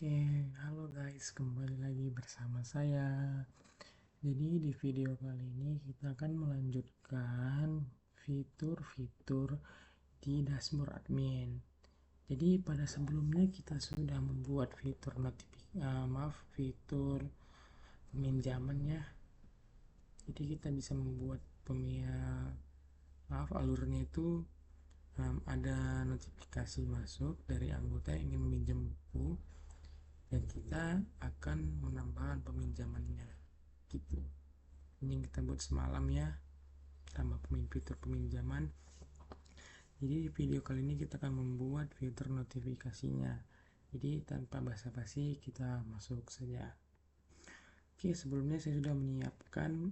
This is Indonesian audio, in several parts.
Oke, halo guys, kembali lagi bersama saya. Jadi di video kali ini kita akan melanjutkan fitur-fitur di dashboard admin. Jadi pada sebelumnya kita sudah membuat fitur peminjaman ya. Jadi kita bisa membuat alurnya itu ada notifikasi masuk dari anggota yang ingin meminjam buku, dan kita akan menambahkan peminjamannya gitu. Ini yang kita buat semalam ya, tambah fitur peminjaman. Jadi di video kali ini kita akan membuat fitur notifikasinya. Jadi tanpa basa-basi kita masuk saja. Oke, sebelumnya saya sudah menyiapkan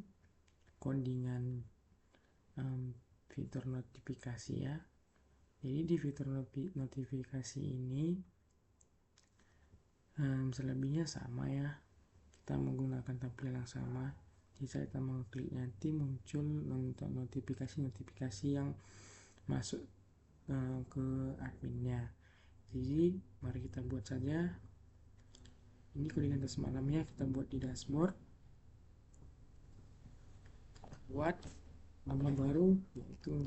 codingan fitur notifikasi ya. Jadi di fitur notifikasi ini selebihnya sama ya, kita menggunakan tampilan yang sama. Jadi saat kita mengklik nanti muncul untuk notifikasi yang masuk ke adminnya. Jadi mari kita buat saja. Ini codingan semalamnya kita buat di dashboard. Buat nama baru yaitu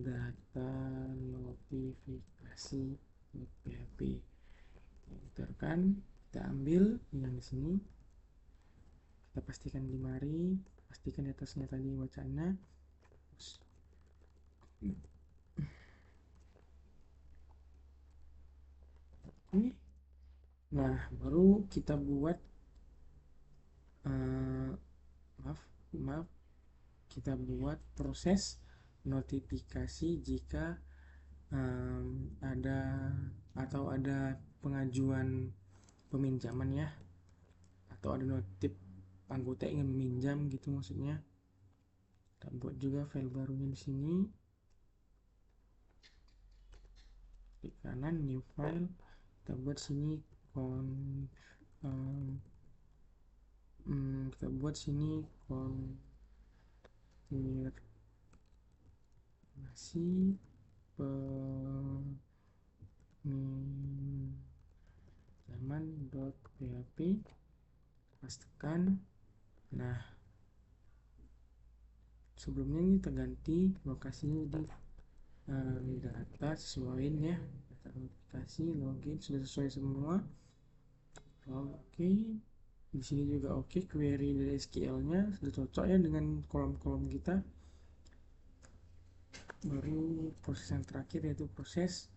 data notifikasi PHP. Enterkan, kita ambil yang di sini, kita pastikan di mari, pastikan di atasnya tadi bacaannya. Nah, baru kita buat kita buat proses notifikasi jika ada pengajuan peminjaman ya, atau ada notif anggota ingin meminjam gitu maksudnya. Kita buat juga file barunya di sini, klik kanan new file, kita buat sini kita buat sini konfirmasi peminjaman.php, pastikan. Nah, sebelumnya ini terganti lokasinya di data sesuaiin ya, data notifikasi login sudah sesuai semua. Oke, di sini juga oke, query dari SQL nya sudah cocok ya dengan kolom-kolom kita. Baru proses yang terakhir yaitu proses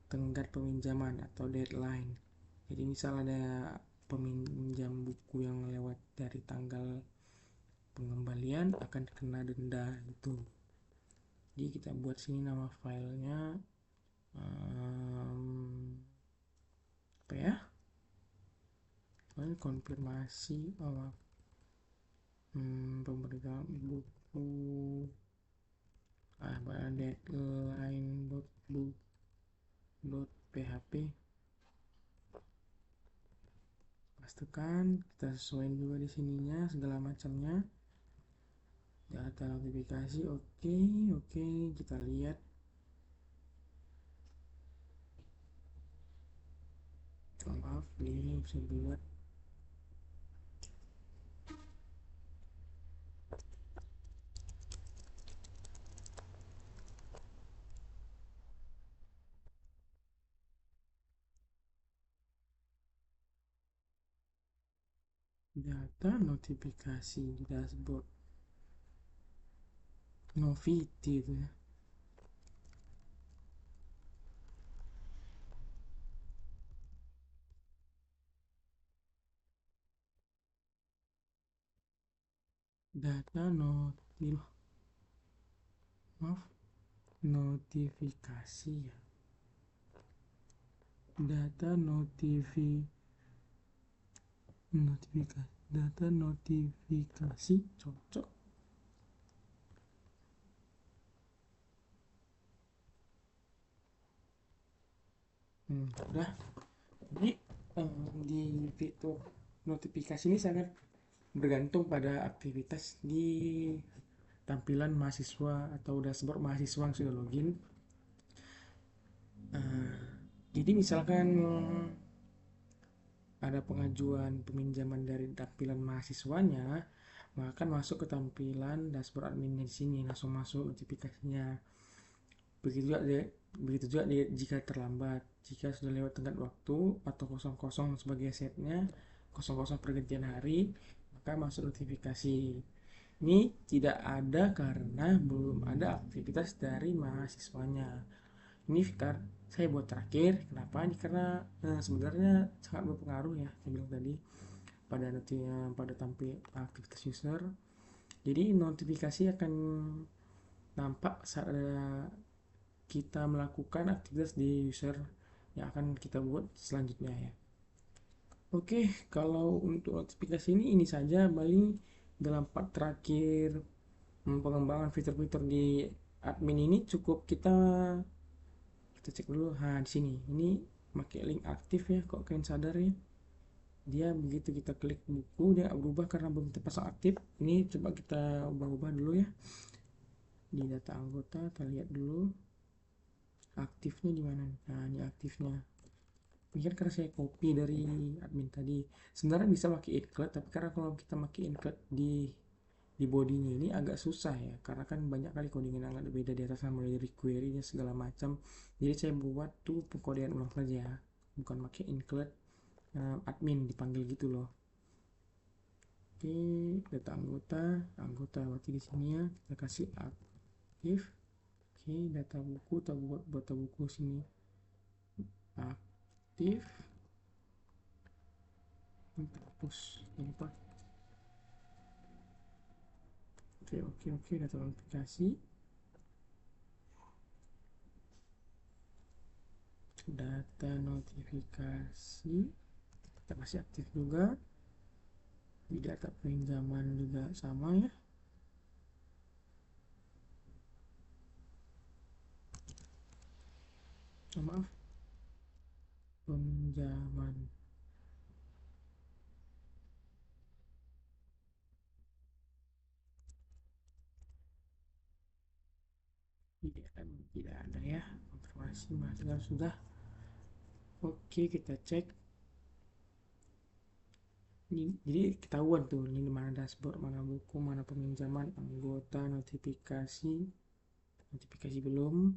tenggat peminjaman atau deadline. Jadi misal ada peminjam buku yang lewat dari tanggal pengembalian akan kena denda itu. Jadi kita buat sini nama filenya apa ya, konfirmasi pemberian buku deadline.php. Pastikan kita sesuaiin juga di sininya segala macamnya. Data notifikasi oke, kita lihat. Maaf, ini bisa buat data notifikasi di dashboard Novity itu ya. Data notifikasi ya. Data notifikasi cocok. Udah. Jadi di fitur notifikasi ini sangat bergantung pada aktivitas di tampilan mahasiswa atau dashboard mahasiswa yang sudah login. Jadi misalkan ada pengajuan peminjaman dari tampilan mahasiswanya, maka akan masuk ke tampilan dashboard adminnya di sini, langsung masuk notifikasinya. Begitu juga begitu juga jika terlambat, jika sudah lewat tenggat waktu atau kosong-kosong sebagai setnya, kosong-kosong pergantian hari, maka masuk notifikasi. Ini tidak ada karena belum ada aktivitas dari mahasiswanya. Ini Fikar saya buat terakhir. Kenapa? Ini karena sebenarnya sangat berpengaruh ya, saya bilang tadi pada pada tampil aktivitas user. Jadi notifikasi akan nampak saat kita melakukan aktivitas di user yang akan kita buat selanjutnya ya. Oke, kalau untuk notifikasi ini saja paling dalam part terakhir pengembangan fitur-fitur di admin ini cukup kita cek dulu. Nah, di sini ini pakai link aktif ya, kok kalian sadar ya. Dia begitu kita klik buku dia berubah karena belum terpasang aktif. Ini coba kita ubah-ubah dulu ya. Di data anggota kita lihat dulu aktifnya di mana. Nah, ini aktifnya. Mungkin karena saya copy dari admin tadi. Sebenarnya bisa pakai include, tapi karena kalau kita pakai include di bodinya ini agak susah ya, karena kan banyak kali codingan yang agak beda di atas, mulai dari query dan segala macam. Jadi saya buat tuh pengkodean ulang saja, bukan pakai include admin dipanggil gitu loh. Oke, data anggota berarti di sini ya kita kasih aktif. Oke, data buku kita buat data buku sini aktif. Kita hapus lupa. Oke, data notifikasi. Data notifikasi kita kasih aktif juga. Di data pinjaman juga sama ya. Maaf, peminjaman tidak ada ya, konfirmasi mahasiswa sudah. Oke, kita cek ini, jadi ketahuan tuh ini mana dashboard, mana buku, mana peminjaman, anggota, notifikasi belum.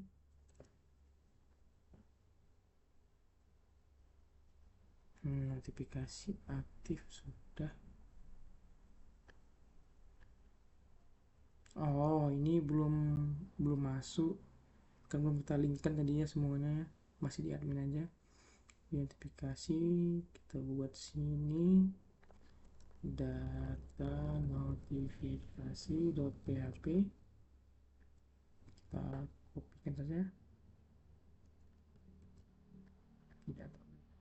Notifikasi aktif sudah. Oh, ini belum belum masuk, kan belum kita linkkan tadinya semuanya, masih di admin aja. Notifikasi kita buat sini data notifikasi.php, kita kopikan saja. Tidak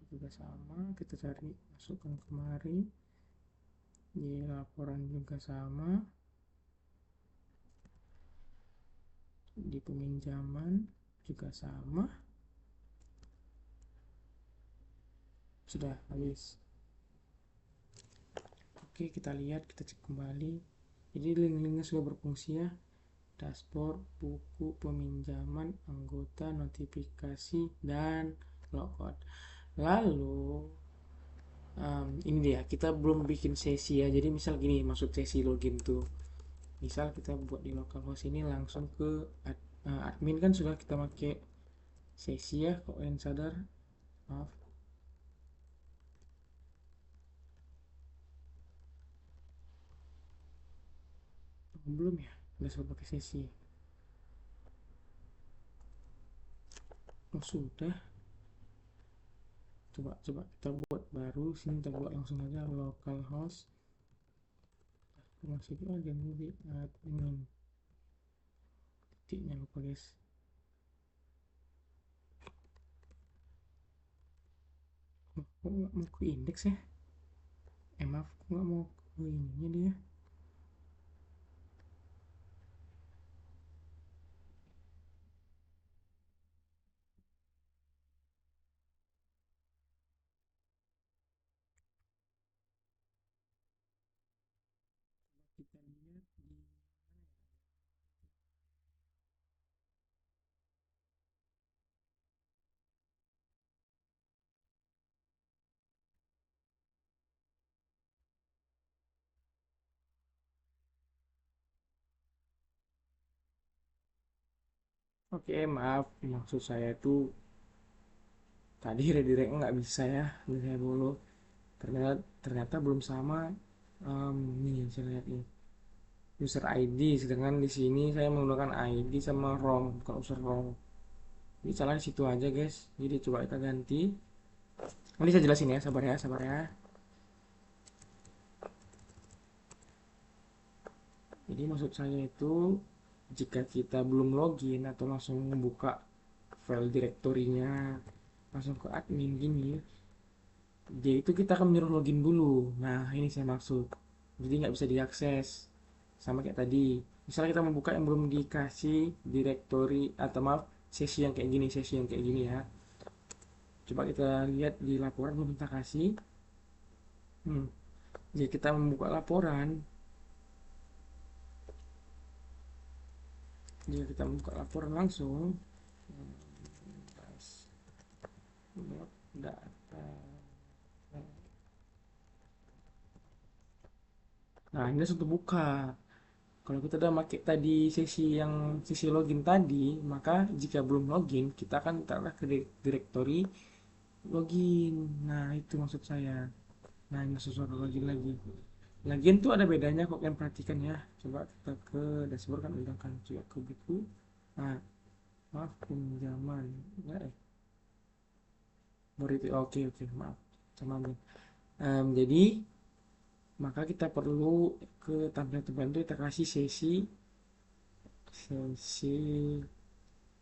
juga sama, kita cari masukkan kemari. Di laporan juga sama, di peminjaman juga sama. Sudah habis. Oke, kita lihat, kita cek kembali. Jadi link-linknya sudah berfungsi ya. Dashboard, buku, peminjaman, anggota, notifikasi, dan logout. Lalu ini dia, kita belum bikin sesi ya. Jadi misal gini, masuk sesi login tuh. Misal kita buat di localhost ini langsung ke admin, kan sudah kita pakai sesi ya, kok kalian sadar. Maaf, belum ya, udah sudah pakai sesi. Oh sudah, coba kita buat baru sini, kita buat langsung aja localhost. Masuk aja di admin, titiknya lupa guys. Kok nggak mau ke indeks ya? Maaf, kok nggak mau ke ininya dia. Kita lihat di Oke, maaf, maksud saya itu tadi redirect nggak bisa ya, ini saya dulu. Ternyata belum sama. Nih saya lihat nih user ID, sedangkan di sini saya menggunakan ID sama ROM, bukan user ROM. Ini salah di situ aja guys. Jadi coba kita ganti. Nanti saya jelasin ya, sabar ya, sabar ya. Jadi maksud saya itu jika kita belum login atau langsung membuka file direktorinya langsung ke admin gini, dia itu kita akan menyuruh login dulu. Nah ini saya maksud. Jadi nggak bisa diakses. Sama kayak tadi. Misalnya kita membuka yang belum dikasih direktori atau maaf sesi yang kayak gini, sesi yang kayak gini ya. Coba kita lihat di laporan belum kita kasih. Hmm. Jika kita membuka laporan, jika kita membuka laporan langsung, data. Nah ini langsung terbuka. Kalau kita udah pakai tadi sesi login tadi, maka jika belum login, kita akan taruh ke direktori login. Nah, itu maksud saya. Nah, ini sesuatu login lagi. Lagian tuh ada bedanya kok, kalian perhatikan ya. Coba kita ke dashboard kan udah kan coba ke buku. Nah, maaf pinjaman. Enggak baru itu. Oke, oke, maaf. Sama ambil. Jadi maka kita perlu ke tampilan-tampilan itu kita kasih sesi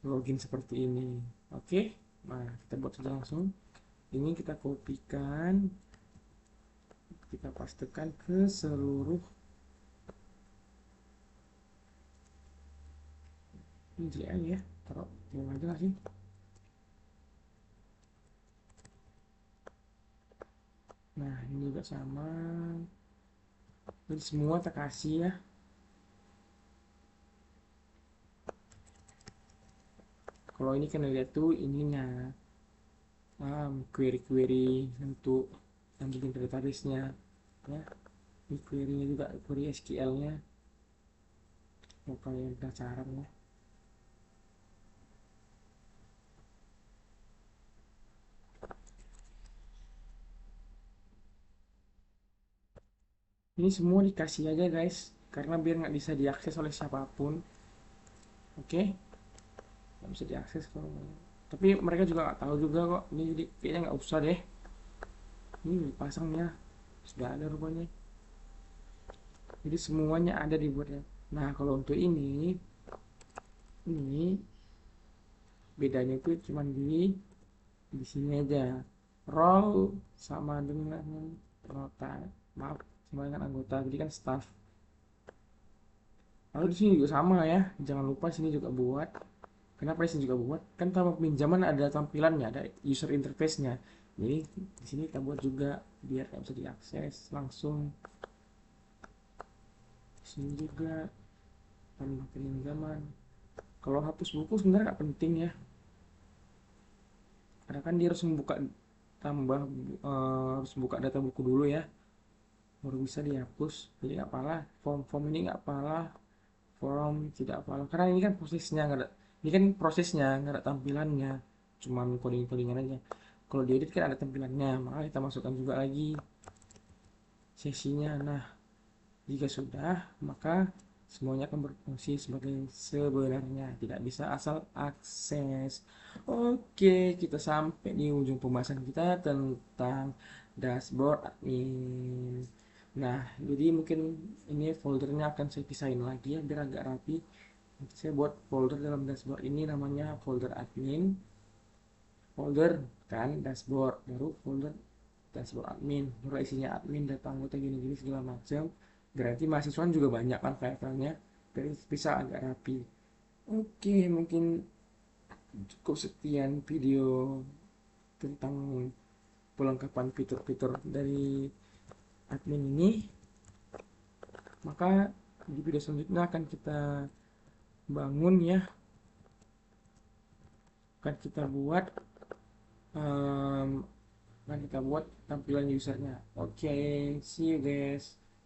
login seperti ini. Oke, nah kita buat saja langsung. Ini kita kopikan, kita pastekan ke seluruh. Ini jelek ya, taruh bawah aja lah sih. Nah ini juga sama. Jadi semua kita kasih ya. Kalau ini kan lihat tuh ininya, query-query untuk yang bikin database-nya ya. Ini query-nya juga query SQL-nya. Oh, kalian udah cara ya. Ini semua dikasih aja guys, karena biar nggak bisa diakses oleh siapapun. Oke, nggak bisa diakses kalau. Tapi mereka juga nggak tahu juga kok. Ini jadi kayaknya nggak usah deh. Ini pasangnya sudah ada rupanya. Jadi semuanya ada di buatnya. Nah kalau untuk ini bedanya itu cuma di sini aja. Role sama dengan nota, maaf, sama dengan anggota. Jadi kan staff. Lalu di sini juga sama ya. Jangan lupa sini juga buat. Kenapa di sini juga buat? Kan sama pinjaman ada tampilannya, ada user interface-nya. Jadi di sini kita buat juga biar bisa diakses langsung. Di sini juga tambah pinjaman. Kalau hapus buku sebenarnya nggak penting ya, karena kan dia harus membuka tambah harus buka data buku dulu ya, baru bisa dihapus. Jadi nggak apalah, form ini nggak apalah, form tidak apalah, karena ini kan prosesnya nggak ada, ini kan prosesnya nggak ada tampilannya, cuman codingan aja. Kalau diedit kan ada tampilannya, maka kita masukkan juga lagi sesinya. Nah jika sudah, maka semuanya akan berfungsi sebagai sebenarnya, tidak bisa asal akses. Oke, kita sampai di ujung pembahasan kita tentang dashboard admin. Nah, jadi mungkin ini foldernya akan saya pisahin lagi ya biar agak rapi. Nanti saya buat folder dalam dashboard ini namanya folder admin, folder kan dashboard, baru folder dashboard admin, baru isinya admin, data anggota gini-gini segala macam. Berarti mahasiswa juga banyak kan file-filenya, jadi bisa agak rapi. Oke, mungkin cukup sekian video tentang pelengkapan fitur-fitur dari admin ini. Maka di video selanjutnya akan kita bangun ya, akan kita buat um, akan kita buat tampilan usernya. Oke, see you guys.